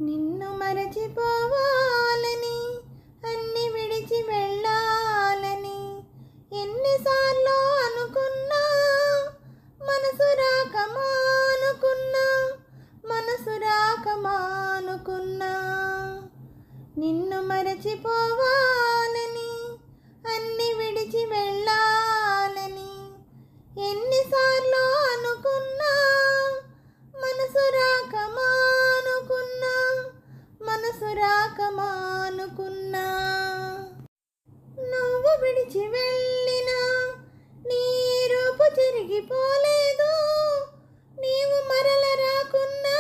నిన్ను మరచిపోవాలని, అన్ని విడిచి వెళ్ళాలని ఎన్నిసార్లు అనుకున్నా, మనసు రాక మానుకున్నా, మనసు రాక మానుకున్నా. నిన్ను మరచిపోవాలని, అన్ని విడిచి వెళ్ళాలని ఎన్నిసార్లు అనుకున్నా, మనసు రాక మానుకున్నా, మనసు రాక మానుకున్నా. నువ్వు విడిచి వెళ్ళినా నీ రూపు చెరిగిపోలేదు, నీవు మరల రాకున్నా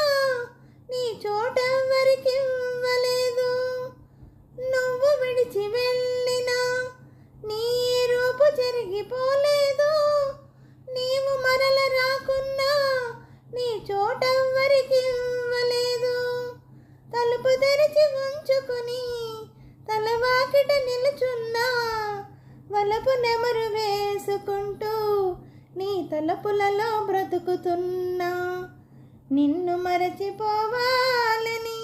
నీ చోట ఎవరికివ్వలేదు. నువ్వు విడిచి వెళ్ళినా నీ రూపు చెరిగిపోలేదు, నీవు మరల రాకున్నా నీ చోట ఎవరికివ్వలేదు. తలుపు తెరిచి ఉంచుకుని తలవాకిట నిలుచున్నా, వలపు నెమరు వేసుకుంటూ నీ తలుపులలో బ్రతుకుతున్నా. నిన్ను మరచిపోవాలని,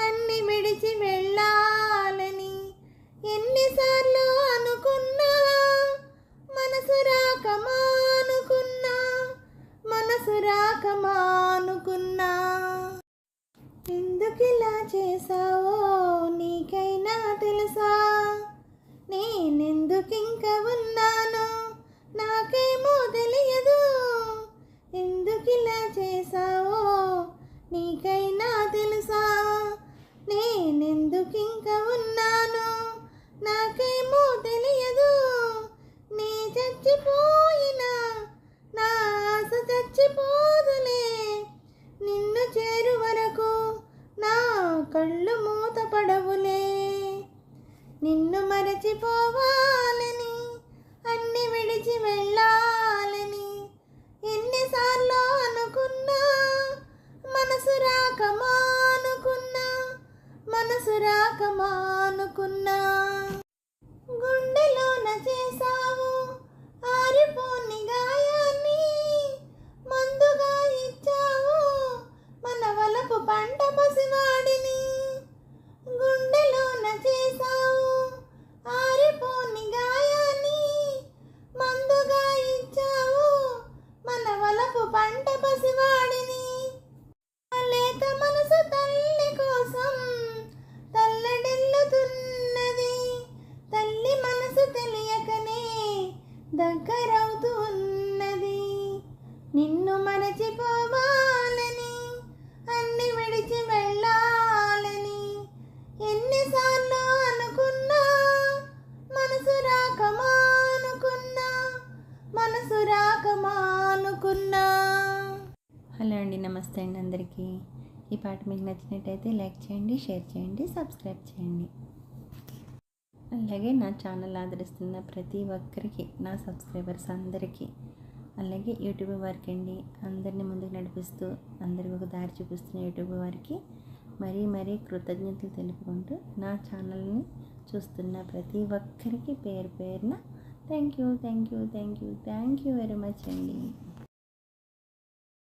అన్ని విడిచి వెళ్ళాలని ఎన్నిసార్లు అనుకున్నా, మనసు రాక మానుకున్నా, మనసు రాక మానుకున్నా. ఎందుకిలా చేసావో నీకైనా తెలుసా, నేనెందుకింక ఉన్నానో నాకేమో తెలియదు. ఎందుకిలా చేసావో నీకైనా తెలుసా, నేనెందుకింక ఉన్నానో నాకేమో తెలియదు. నీ చచ్చిపోయినా నా ఆశ చచ్చిపోదులే, నిన్ను చేరు వరకు నా కళ్ళు మూతపడవులే. నిన్ను మరచిపోవాలని, అన్ని విడిచి వెళ్ళాలని ఎన్నిసార్లు అనుకున్నా, మనసు రాక మానుకున్నా, మనసు రాక మానుకున్నా. గుండెలోన చేసావు ఆరిపోని గాయాన్ని, మందుగా ఇచ్చావు మన వలపు పంట పసివాడిని. గుండెలోన చేసావు ఆరిపోని గాయాన్ని, మందుగా ఇచ్చావు మన వలపు పంట పసివాడిని. లేత మనసు తల్లి కోసం తల్లడిల్లుతున్నది, తల్లి మనసు తెలియకనే దగ్గరవుతూ ఉన్నది. నిన్ను మరచిపోవాలని, అన్ని విడిచి వెళ్ళాలని ఎన్నిసార్లు అనుకున్నా, మనసు రాక మానుకున్నా, మనసు రాక మానుకున్నా. హలో అండి, నమస్తే అండి అందరికీ. ఈ పాట మీకు నచ్చినట్టయితే లైక్ చేయండి, షేర్ చేయండి, సబ్స్క్రైబ్ చేయండి. అలాగే నా ఛానల్ ఆదరిస్తున్న ప్రతి ఒక్కరికి, నా సబ్స్క్రైబర్స్ అందరికీ, అలాగే యూట్యూబ్ వారికి అండి, అందరినీ ముందుకు నడిపిస్తూ అందరికీ ఒక దారి చూపిస్తున్న యూట్యూబ్ వారికి మరీ కృతజ్ఞతలు తెలుపుకుంటూ, నా ఛానల్ని చూస్తున్న ప్రతి ఒక్కరికి పేరు పేరున థ్యాంక్ యూ వెరీ మచ్ అండి.